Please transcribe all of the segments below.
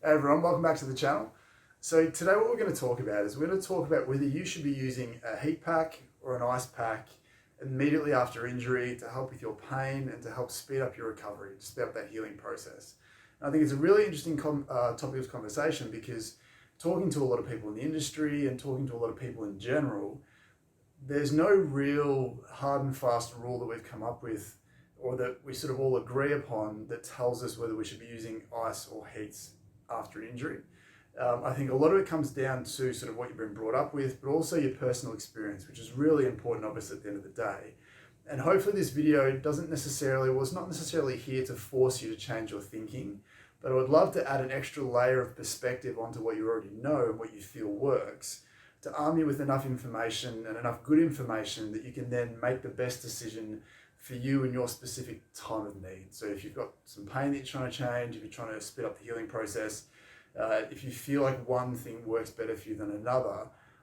Hey everyone, welcome back to the channel. So today what we're going to talk about is we're going to talk about whether you should be using a heat pack or an ice pack immediately after injury to help with your pain and to help speed up your recovery, to speed up that healing process. And I think it's a really interesting topic of conversation because talking to a lot of people in the industry and talking to a lot of people in general, there's no real hard and fast rule that we've come up with or that we sort of all agree upon that tells us whether we should be using ice or heats after an injury. I think a lot of it comes down to sort of what you've been brought up with, but also your personal experience, which is really important, obviously, at the end of the day. And hopefully this video doesn't necessarily, well, it's not necessarily here to force you to change your thinking, but I would love to add an extra layer of perspective onto what you already know and what you feel works, to arm you with enough information and enough good information that you can then make the best decision for you in your specific time of need. So if you've got some pain that you're trying to change, if you're trying to speed up the healing process, if you feel like one thing works better for you than another,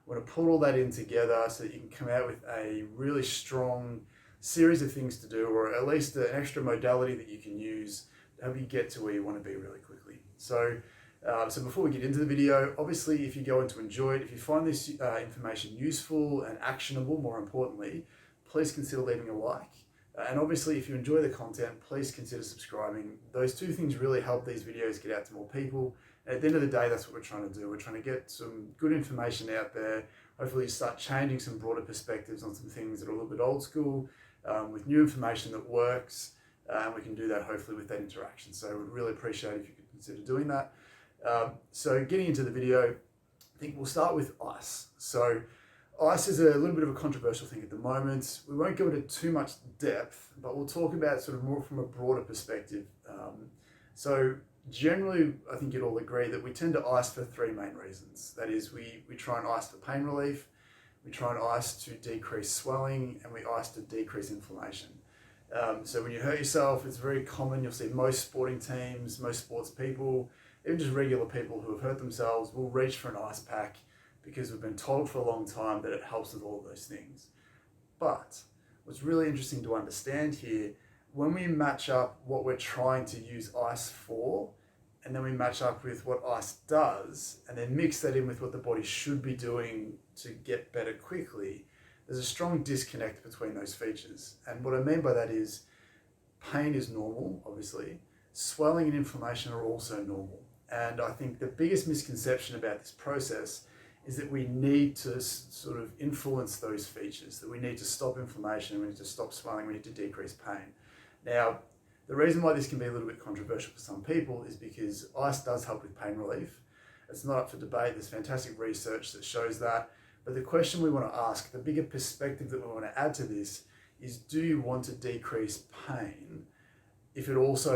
we're going to put all that in together so that you can come out with a really strong series of things to do, or at least an extra modality that you can use to help you get to where you want to be really quickly. So before we get into the video, obviously if you're going to enjoy it, if you find this information useful and actionable, more importantly, please consider leaving a like. And obviously, if you enjoy the content, please consider subscribing. Those two things really help these videos get out to more people. And at the end of the day, that's what we're trying to do. We're trying to get some good information out there. Hopefully you start changing some broader perspectives on some things that are a little bit old school, with new information that works. And we can do that hopefully with that interaction. So we'd really appreciate it if you could consider doing that. So getting into the video, I think we'll start with ice. So ice is a little bit of a controversial thing at the moment. We won't go into too much depth, but we'll talk about sort of more from a broader perspective. So generally, I think you'd all agree that we tend to ice for three main reasons. That is, we try and ice for pain relief, we try and ice to decrease swelling, and we ice to decrease inflammation. So when you hurt yourself, it's very common. You'll see most sporting teams, most sports people, even just regular people who have hurt themselves will reach for an ice pack because we've been told for a long time that it helps with all of those things. But what's really interesting to understand here, when we match up what we're trying to use ice for, and then we match up with what ice does, and then mix that in with what the body should be doing to get better quickly, there's a strong disconnect between those features. And what I mean by that is pain is normal, obviously. Swelling and inflammation are also normal. And I think the biggest misconception about this process is that we need to sort of influence those features, that we need to stop inflammation, we need to stop swelling, we need to decrease pain. Now, the reason why this can be a little bit controversial for some people is because ice does help with pain relief. It's not up for debate, there's fantastic research that shows that. But the question we want to ask, the bigger perspective that we want to add to this is, do you want to decrease pain if it also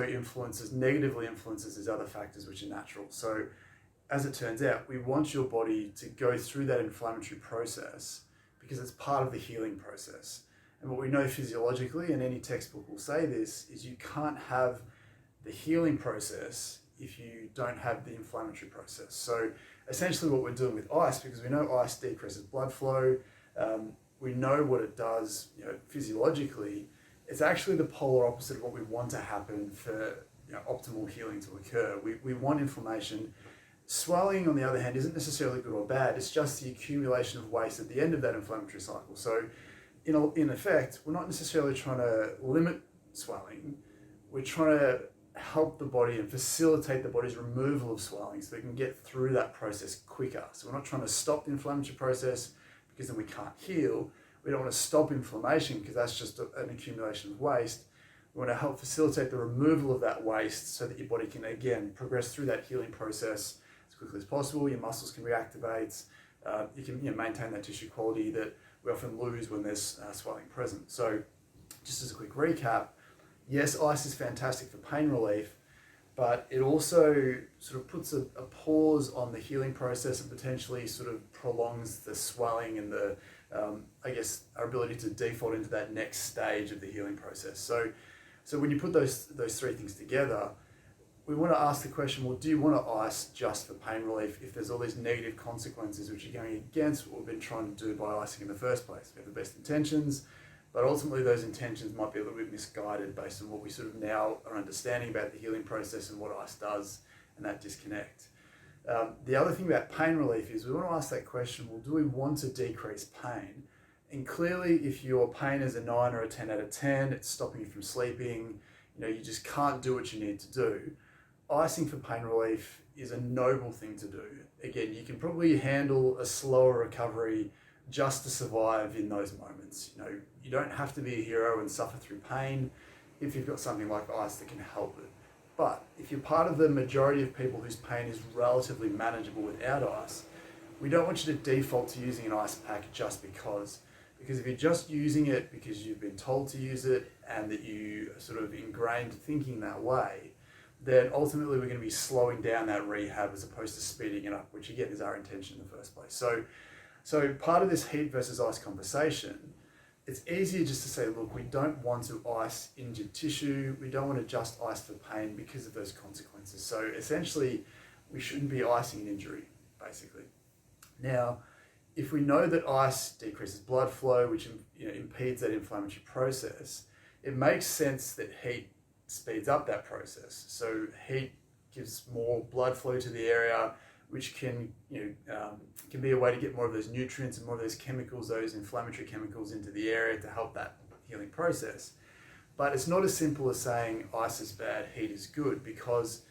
negatively influences these other factors which are natural? So as it turns out, we want your body to go through that inflammatory process because it's part of the healing process. And what we know physiologically, and any textbook will say this, is you can't have the healing process if you don't have the inflammatory process. So essentially what we're doing with ice, because we know ice decreases blood flow, we know what it does, physiologically, it's actually the polar opposite of what we want to happen for optimal healing to occur. We want inflammation. Swelling, on the other hand, isn't necessarily good or bad. It's just the accumulation of waste at the end of that inflammatory cycle. So in effect, we're not necessarily trying to limit swelling. We're trying to help the body and facilitate the body's removal of swelling so they can get through that process quicker. So we're not trying to stop the inflammatory process because then we can't heal. We don't want to stop inflammation because that's just an accumulation of waste. We want to help facilitate the removal of that waste so that your body can, again, progress through that healing process as quickly as possible. Your muscles can reactivate. You can maintain that tissue quality that we often lose when there's swelling present. So just as a quick recap, yes, ice is fantastic for pain relief, but it also sort of puts a pause on the healing process and potentially sort of prolongs the swelling and the, our ability to default into that next stage of the healing process. So when you put those three things together, we want to ask the question, well, do you want to ice just for pain relief if there's all these negative consequences which are going against what we've been trying to do by icing in the first place? We have the best intentions, but ultimately those intentions might be a little bit misguided based on what we sort of now are understanding about the healing process and what ice does and that disconnect. The other thing about pain relief is we want to ask that question, well, do we want to decrease pain? And clearly, if your pain is a 9 or a 10 out of 10, it's stopping you from sleeping, you just can't do what you need to do. Icing for pain relief is a noble thing to do. Again, you can probably handle a slower recovery just to survive in those moments. You don't have to be a hero and suffer through pain if you've got something like ice that can help it. But if you're part of the majority of people whose pain is relatively manageable without ice, we don't want you to default to using an ice pack just because. Because if you're just using it because you've been told to use it and that you are sort of ingrained thinking that way, then ultimately we're going to be slowing down that rehab as opposed to speeding it up, which again is our intention in the first place. So part of this heat versus ice conversation, it's easier just to say, look, we don't want to ice injured tissue. We don't want to just ice for pain because of those consequences. So essentially, we shouldn't be icing an injury, basically. Now, if we know that ice decreases blood flow, which impedes that inflammatory process, it makes sense that heat speeds up that process. So heat gives more blood flow to the area, which can be a way to get more of those nutrients and more of those chemicals, those inflammatory chemicals into the area to help that healing process. But it's not as simple as saying ice is bad, heat is good, because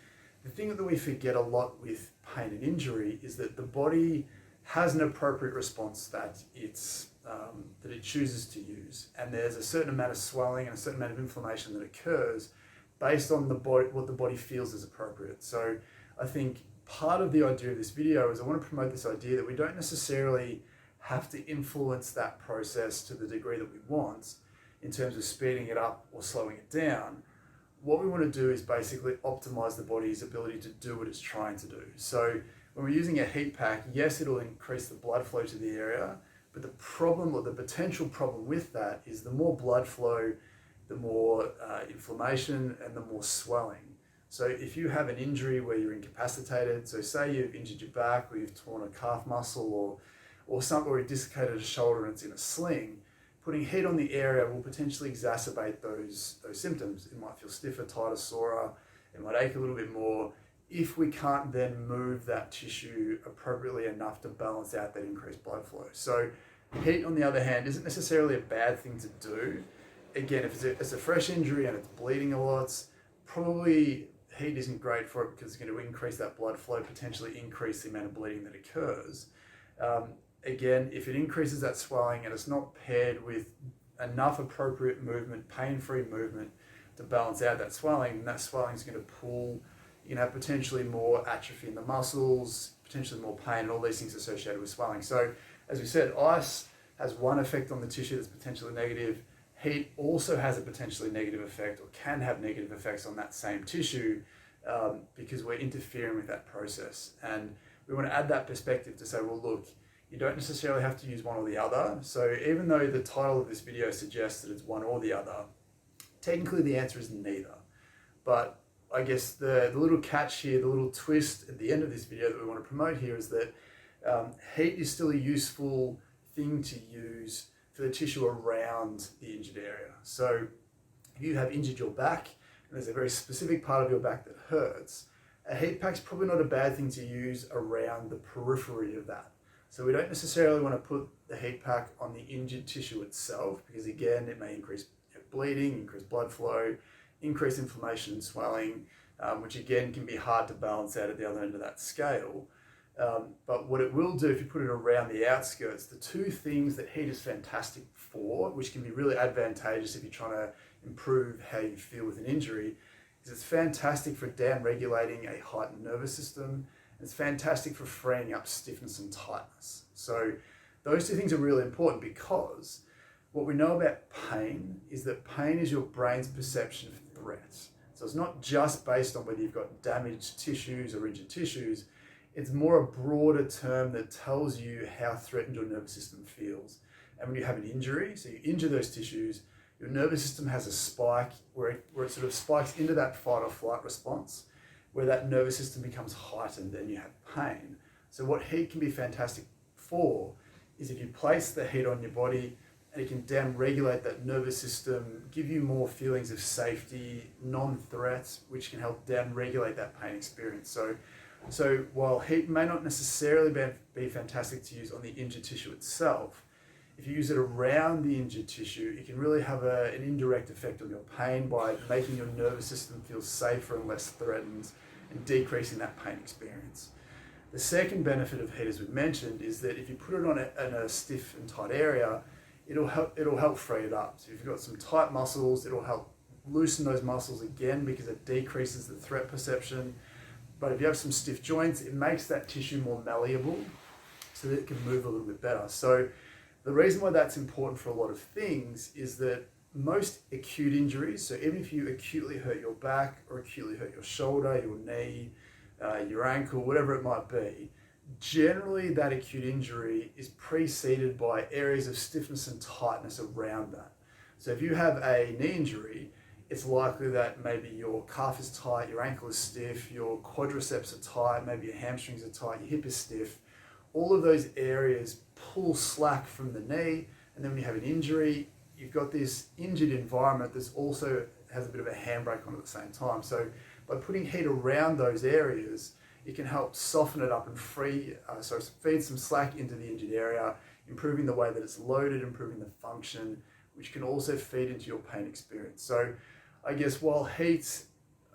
the thing that we forget a lot with pain and injury is that the body has an appropriate response that it chooses to use, and there's a certain amount of swelling and a certain amount of inflammation that occurs based on what the body feels is appropriate. So I think part of the idea of this video is I want to promote this idea that we don't necessarily have to influence that process to the degree that we want in terms of speeding it up or slowing it down. What we want to do is basically optimize the body's ability to do what it's trying to do. So when we're using a heat pack, yes, it'll increase the blood flow to the area, but the problem or the potential problem with that is the more blood flow, the more inflammation and the more swelling. So if you have an injury where you're incapacitated, so say you've injured your back or you've torn a calf muscle or something, or you've dislocated a shoulder and it's in a sling, putting heat on the area will potentially exacerbate those symptoms. It might feel stiffer, tighter, sorer, it might ache a little bit more if we can't then move that tissue appropriately enough to balance out that increased blood flow. So heat, on the other hand, isn't necessarily a bad thing to do. Again, if it's a fresh injury and it's bleeding a lot, probably heat isn't great for it because it's going to increase that blood flow, potentially increase the amount of bleeding that occurs. Again, if it increases that swelling and it's not paired with enough appropriate movement, pain-free movement to balance out that swelling, then that swelling is going to pull, you can have potentially more atrophy in the muscles, potentially more pain, and all these things associated with swelling. So as we said, ice has one effect on the tissue that's potentially negative. Heat also has a potentially negative effect, or can have negative effects on that same tissue because we're interfering with that process. And we want to add that perspective to say, well, look, you don't necessarily have to use one or the other. So even though the title of this video suggests that it's one or the other, technically the answer is neither. But I guess the little catch here, the little twist at the end of this video that we want to promote here is that heat is still a useful thing to use for the tissue around the injured area. So if you have injured your back and there's a very specific part of your back that hurts, a heat pack's probably not a bad thing to use around the periphery of that. So we don't necessarily want to put the heat pack on the injured tissue itself because again, it may increase bleeding, increase blood flow, increase inflammation and swelling, which again can be hard to balance out at the other end of that scale. But what it will do if you put it around the outskirts, the two things that heat is fantastic for, which can be really advantageous if you're trying to improve how you feel with an injury, is it's fantastic for down-regulating a heightened nervous system. And it's fantastic for freeing up stiffness and tightness. So those two things are really important because what we know about pain is that pain is your brain's perception of threat. So it's not just based on whether you've got damaged tissues or injured tissues. It's more a broader term that tells you how threatened your nervous system feels. And when you have an injury, so you injure those tissues, your nervous system has a spike where it sort of spikes into that fight or flight response, where that nervous system becomes heightened and you have pain. So what heat can be fantastic for is if you place the heat on your body and it can down-regulate that nervous system, give you more feelings of safety, non-threat, which can help down-regulate that pain experience. So So while heat may not necessarily be fantastic to use on the injured tissue itself, if you use it around the injured tissue, it can really have an indirect effect on your pain by making your nervous system feel safer and less threatened and decreasing that pain experience. The second benefit of heat, as we mentioned, is that if you put it on in a stiff and tight area, it'll help free it up. So if you've got some tight muscles, it'll help loosen those muscles again because it decreases the threat perception. But if you have some stiff joints, it makes that tissue more malleable so that it can move a little bit better. So the reason why that's important for a lot of things is that most acute injuries, so even if you acutely hurt your back or acutely hurt your shoulder, your knee, your ankle, whatever it might be, generally that acute injury is preceded by areas of stiffness and tightness around that. So if you have a knee injury, it's likely that maybe your calf is tight, your ankle is stiff, your quadriceps are tight, maybe your hamstrings are tight, your hip is stiff. All of those areas pull slack from the knee, and then when you have an injury, you've got this injured environment that also has a bit of a handbrake on at the same time. So by putting heat around those areas, it can help soften it up and feed some slack into the injured area, improving the way that it's loaded, improving the function, which can also feed into your pain experience. So I guess while heat,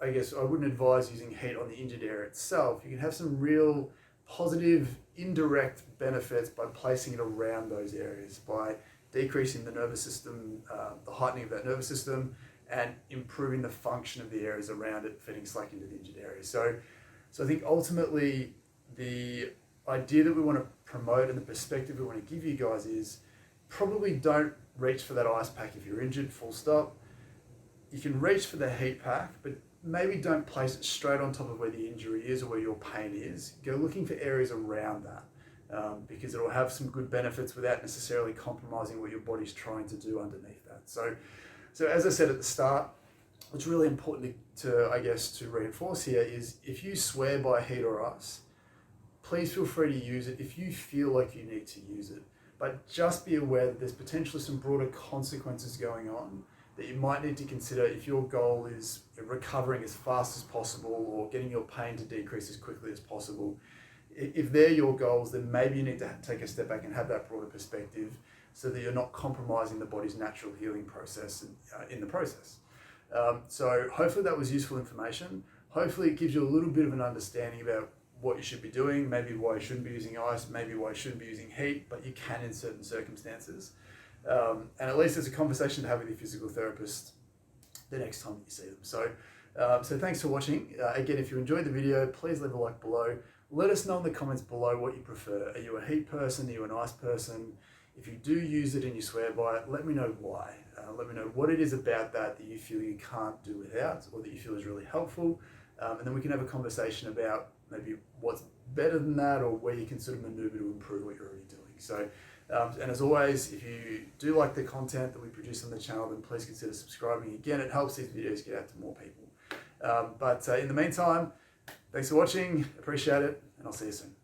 I wouldn't advise using heat on the injured area itself. You can have some real positive indirect benefits by placing it around those areas, by decreasing the nervous system, the heightening of that nervous system, and improving the function of the areas around it, feeding slack into the injured area. So I think ultimately the idea that we want to promote and the perspective we want to give you guys is probably don't reach for that ice pack if you're injured, full stop. You can reach for the heat pack, but maybe don't place it straight on top of where the injury is or where your pain is. Go looking for areas around that because it will have some good benefits without necessarily compromising what your body's trying to do underneath that. So as I said at the start, what's really important to reinforce here is if you swear by heat or ice, please feel free to use it if you feel like you need to use it. But just be aware that there's potentially some broader consequences going on that you might need to consider if your goal is recovering as fast as possible or getting your pain to decrease as quickly as possible. If they're your goals, then maybe you need to take a step back and have that broader perspective so that you're not compromising the body's natural healing process in the process. So hopefully that was useful information. Hopefully it gives you a little bit of an understanding about what you should be doing, maybe why you shouldn't be using ice, maybe why you shouldn't be using heat, but you can in certain circumstances. And at least it's a conversation to have with your physical therapist the next time that you see them. So thanks for watching. Again, if you enjoyed the video, please leave a like below. Let us know in the comments below what you prefer. Are you a heat person? Are you an ice person? If you do use it and you swear by it, let me know why. Let me know what it is about that you feel you can't do without or that you feel is really helpful. And then we can have a conversation about maybe what's better than that or where you can sort of maneuver to improve what you're already doing. So, and as always, if you do like the content that we produce on the channel, then please consider subscribing. Again, it helps these videos get out to more people. But in the meantime, thanks for watching, appreciate it, and I'll see you soon.